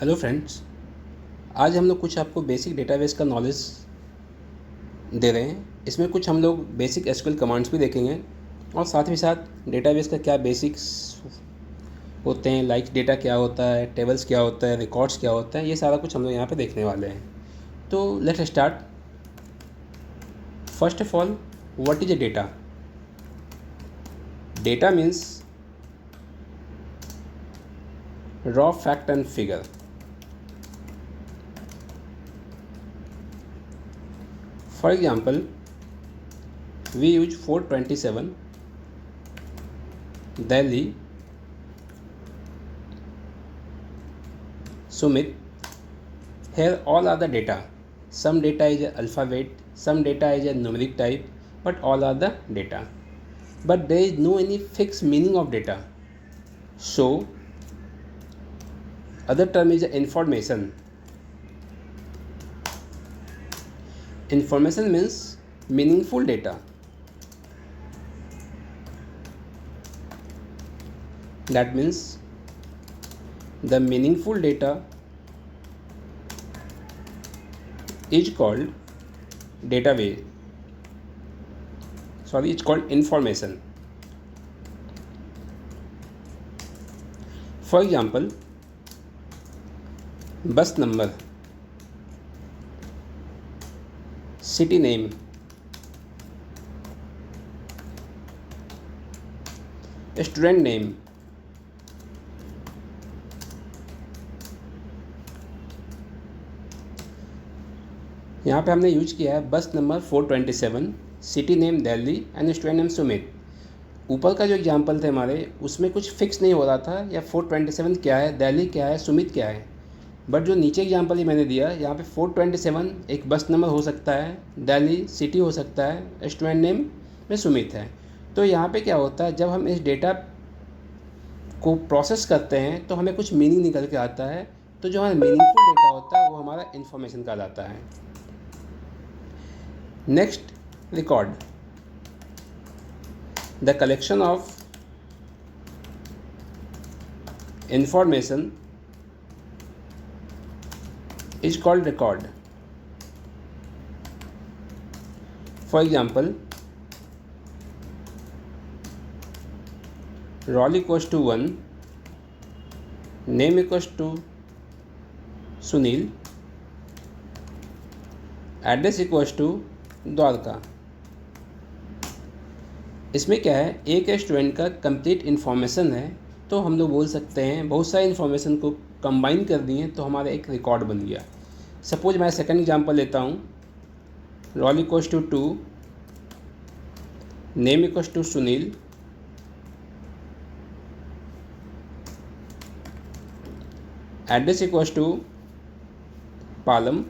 Hello friends, आज हम लोग कुछ आपको बेसिक डेटाबेस का नॉलेज दे रहे हैं। इसमें कुछ हम लोग बेसिक एसक्यूएल कमांड्स भी देखेंगे और साथ ही साथ डेटाबेस का क्या बेसिक्स होते हैं, लाइक डेटा क्या होता है, टेबल्स क्या होता है, रिकॉर्ड्स क्या होता है, ये सारा कुछ हम लोग यहाँ पे देखने वाले हैं। तो let's start. First of all, what is a data? Data means raw fact and figure. For example, we use 427 Delhi, Sumit. Here all are the data. Some data is a alphabet, some data is a numeric type, but all are the data. But there is no any fixed meaning of data. So other term is information. Information means meaningful data. That means the meaningful data is called database. It's called information. For example, bus number, city name, student name, यहाँ पे हमने use किया है बस number 427, city name Delhi and student name Sumit. ऊपर का जो example थे हमारे, उसमें कुछ फिक्स नहीं हो रहा था या 427 क्या है, दिल्ली क्या है, सुमित क्या है। बट जो नीचे एग्जांपल ही मैंने दिया, यहाँ पे 427 एक बस नंबर हो सकता है, दिल्ली सिटी हो सकता है, स्टूडेंट नेम में सुमित है। तो यहाँ पे क्या होता है, जब हम इस डेटा को प्रोसेस करते हैं तो हमें कुछ मीनिंग निकल के आता है। तो जो हमारा मीनिंगफुल डेटा होता है वो हमारा इन्फॉर्मेशन कहलाता है। Next, record, the collection of information is called record. For example, roll equals to 1, name equals to Sunil, address equals to Dwarka. इसमें क्या है, एक स्टूडेंट का कंप्लीट इन्फॉर्मेशन है, तो हम लोग बोल सकते हैं बहुत सारी इन्फॉर्मेशन को कंबाइन कर दिए तो हमारा एक रिकॉर्ड बन गया। सपोज मैं सेकंड एग्जांपल लेता हूँ, roll equals to 2, name equals to Sunil, address equals to Palam.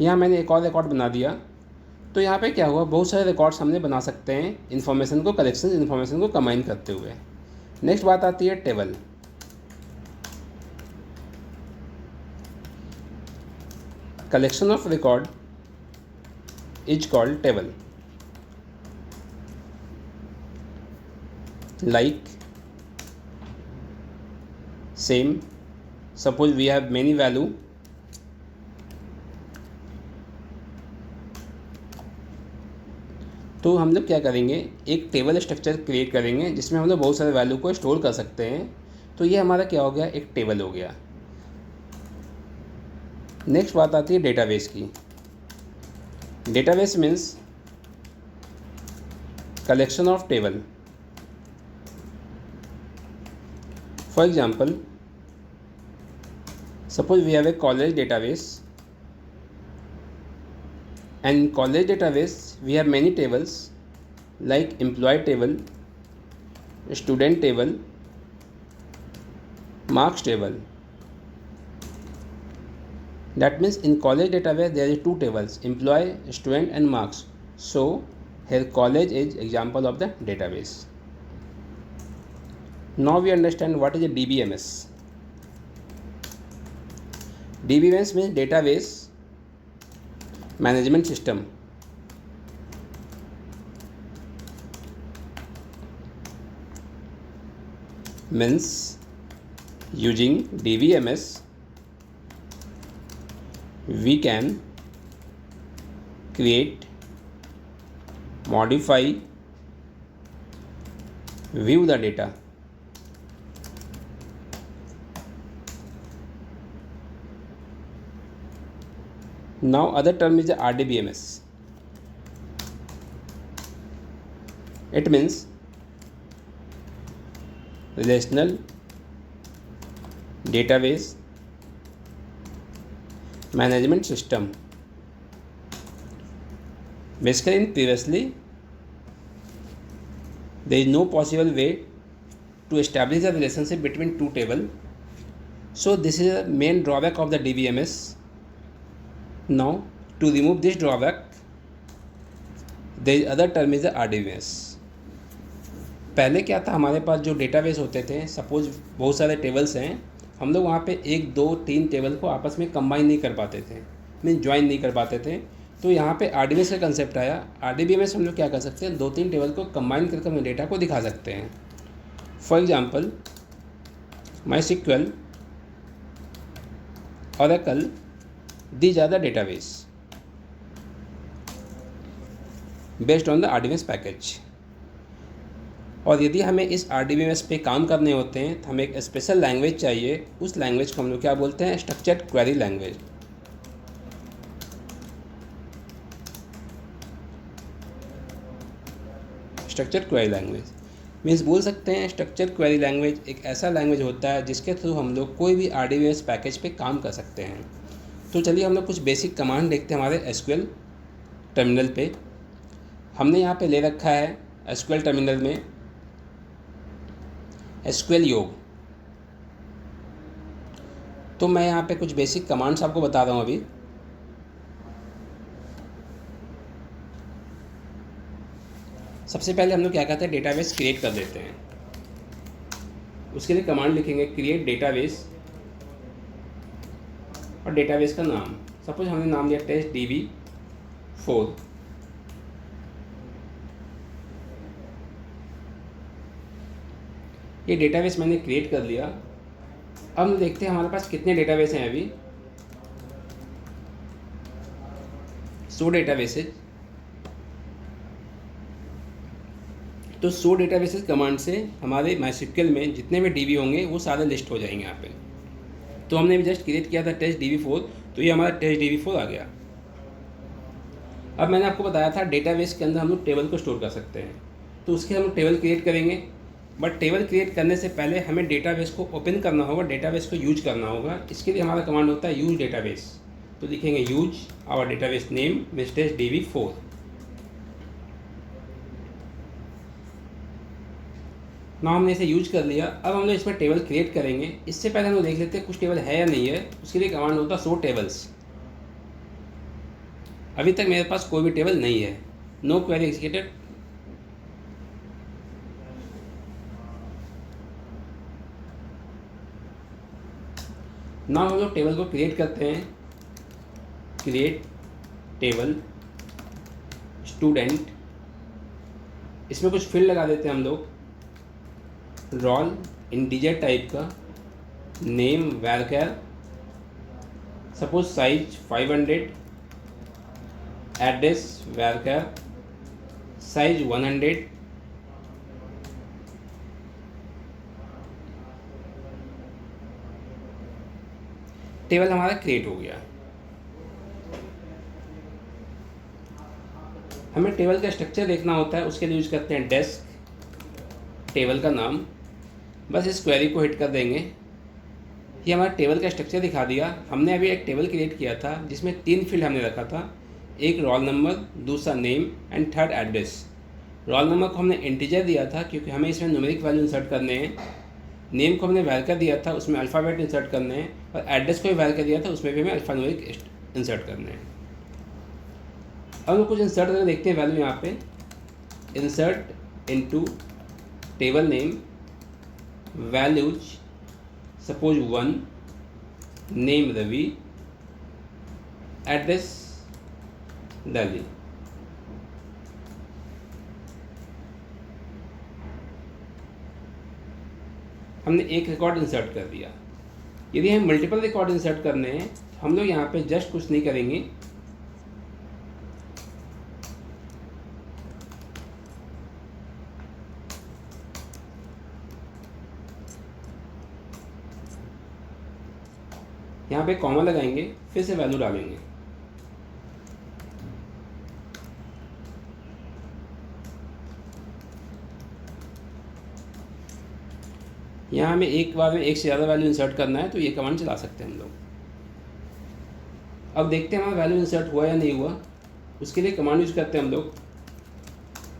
यहाँ मैंने एक और रिकॉर्ड बना दिया। तो यहाँ पे क्या हुआ, बहुत सारे रिकॉर्ड्स हमने बना सकते हैं इन्फॉर्मेशन को, कलेक्शन इन्फॉर्मेशन को कंबाइन करते हुए। नेक्स्ट बात आती है table. Collection of record is called table. Like same, suppose we have many value, तो हम लोग क्या करेंगे, एक टेबल स्ट्रक्चर क्रिएट करेंगे जिसमें हम लोग बहुत सारे वैल्यू को स्टोर कर सकते हैं। तो ये हमारा क्या हो गया, एक टेबल हो गया। नेक्स्ट बात आती है डेटाबेस की। Database means collection of table. For example, suppose we have a college database, and in college database we have many tables like employee table, student table, marks table. That means in college database there is two tables, employee, student and marks. So here college is example of the database. Now we understand what is a DBMS. DBMS means database management system. Means Using DVMS, we can create, modify, view the data. Now other term is the RDBMS. It means relational database management system. Basically, in previously there is no possible way to establish a relationship between two tables. So this is the main drawback of the DBMS. Now to remove this drawback, there is other term is the RDBMS. पहले क्या था, हमारे पास जो database होते थे, suppose बहुत सारे tables हैं, हम लोग वहाँ पे 1 2 3 टेबल को आपस में कंबाइन नहीं कर पाते थे, मीन ज्वाइन नहीं कर पाते थे। तो यहाँ पे RDBMS का कंसेप्ट आया। RDBMS हम लोग क्या कर सकते हैं, 2 3 टेबल को कंबाइन करके अपने डेटा को दिखा सकते हैं। For example MySQL, Oracle, these are the database based on the RDBMS package. और यदि हमें इस RDBMS पे काम करने होते हैं तो हमें एक स्पेशल लैंग्वेज चाहिए। उस लैंग्वेज को हम लोग क्या बोलते हैं, structured query language. Structured query language means बोल सकते हैं स्ट्रक्चर्ड क्वेरी लैंग्वेज एक ऐसा लैंग्वेज होता है जिसके थ्रू हम लोग कोई भी RDBMS पैकेज पे काम कर सकते हैं। तो चलिए हम लोग कुछ बेसिक कमांड देखते हैं हमारे SQL टर्मिनल पे। हमने यहाँ पे ले रखा है SQL टर्मिनल में SQL योग। तो मैं यहाँ पे कुछ बेसिक कमांड्स आपको बता रहा हूँ अभी। सबसे पहले हम लोग क्या कहते हैं, डेटाबेस क्रिएट कर देते हैं। उसके लिए कमांड लिखेंगे क्रिएट डेटाबेस और डेटाबेस का नाम, सपोज हमने नाम दिया टेस्ट DB4। ये डेटाबेस मैंने क्रिएट कर लिया। अब हम देखते हैं हमारे पास कितने डेटाबेस हैं अभी। 100 डेटाबेसेज। तो 100 डेटाबेसेज कमांड से हमारे MySQL में जितने भी DB होंगे वो सारे लिस्ट हो जाएंगे यहाँ पे। तो हमने भी जस्ट क्रिएट किया था टेस्ट DB4, तो ये हमारा टेस्ट DB4 आ गया। अब मैंने आपको बताया था डेटाबेस के अंदर हम लोग टेबल को स्टोर कर सकते हैं। तो उसके हम लोग टेबल क्रिएट करेंगे, बट टेबल क्रिएट करने से पहले हमें डेटाबेस को ओपन करना होगा, डेटाबेस को यूज करना होगा। इसके लिए हमारा कमांड होता है यूज डेटाबेस। तो लिखेंगे use our database name which test DB4। ना हमने इसे यूज कर लिया। अब हम लोग इसमें टेबल क्रिएट करेंगे। इससे पहले हम लोग देख लेते हैं कुछ टेबल है या नहीं है। उसके लिए कमांड होता है शो टेबल्स। अभी तक मेरे पास कोई भी टेबल नहीं है, नो क्वेरी एग्जीक्यूटेड। ना हम लोग टेबल को क्रिएट करते हैं, क्रिएट टेबल स्टूडेंट। इसमें कुछ फील्ड लगा देते हैं हम लोग, रोल इंटीजर टाइप का, name varchar, suppose size 500, address varchar size 100। Table हमारा क्रिएट हो गया। हमें टेबल का स्ट्रक्चर देखना होता है, उसके लिए यूज करते हैं डेस्क, टेबल का नाम। बस इस क्वेरी को हिट कर देंगे, ये हमारा टेबल का स्ट्रक्चर दिखा दिया। हमने अभी एक टेबल क्रिएट किया था जिसमें 3 फील्ड हमने रखा था, एक रोल नंबर, दूसरा name and third address. Roll number को हमने इंटीजर दिया था क्योंकि हमें इसमें न्यूमेरिक वैल्यू इंसर्ट करने हैं। नेम को हमने वैल्कर दिया था, उसमें अल्फ़ाबेट इंसर्ट करने हैं। और एड्रेस को भी वैल्कर दिया था, उसमें भी हमें अल्फ़ान्यूमेरिक इंसर्ट करने हैं। अब हम कुछ इंसर्ट करके देखते हैं वैल्यू यहाँ पे। Insert into table name values, suppose 1, name Ravi, address Delhi. हमने एक रिकॉर्ड इंसर्ट कर दिया। यदि हम मल्टीपल रिकॉर्ड इंसर्ट करने हैं हम लोग यहाँ पे जस्ट कुछ नहीं करेंगे, यहाँ पे कॉमा लगाएंगे, फिर से वैल्यू डालेंगे। यहाँ हमें एक बार में एक से ज़्यादा वैल्यू इंसर्ट करना है तो ये कमांड चला सकते हैं हम लोग। अब देखते हैं हमारा वैल्यू इंसर्ट हुआ या नहीं हुआ। उसके लिए कमांड यूज करते हैं हम लोग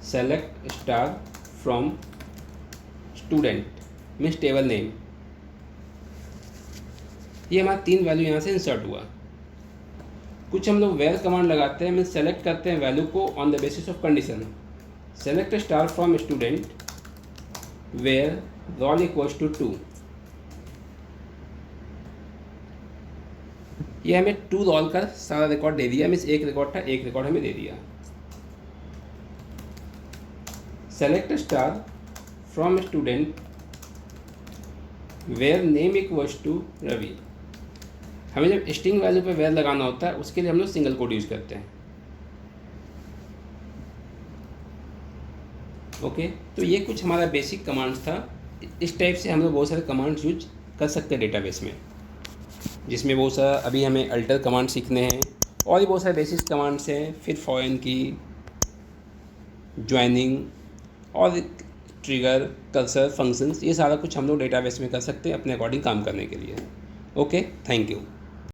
select star from student means table name. ये हमारा 3 वैल्यू यहाँ से इंसर्ट हुआ। कुछ हम लोग वेयर कमांड लगाते हैं, मीन्स सेलेक्ट करते हैं वैल्यू को on the basis of condition. Select star from student where roll equals to 2। ये हमें 2 रोल का सारा रिकॉर्ड दे दिया, मीन्स एक रिकॉर्ड था, एक रिकॉर्ड हमें दे दिया। Select star from student where name equals to Ravi. हमें जब स्ट्रिंग वैल्यू पे वेयर लगाना होता है उसके लिए हम लोग सिंगल कोड यूज करते हैं। ओके, तो ये कुछ हमारा बेसिक कमांड्स था। इस टाइप से हम लोग बहुत सारे कमांड्स यूज कर सकते हैं डेटाबेस में, जिसमें बहुत सारा अभी हमें अल्टर कमांड सीखने हैं और भी बहुत सारे बेसिक कमांड्स हैं, फिर फॉरेन की, ज्वाइनिंग और ट्रिगर, कर्सर, फंक्शंस, ये सारा कुछ हम लोग डेटाबेस में कर सकते हैं अपने अकॉर्डिंग काम करने के लिए। Okay, thank you.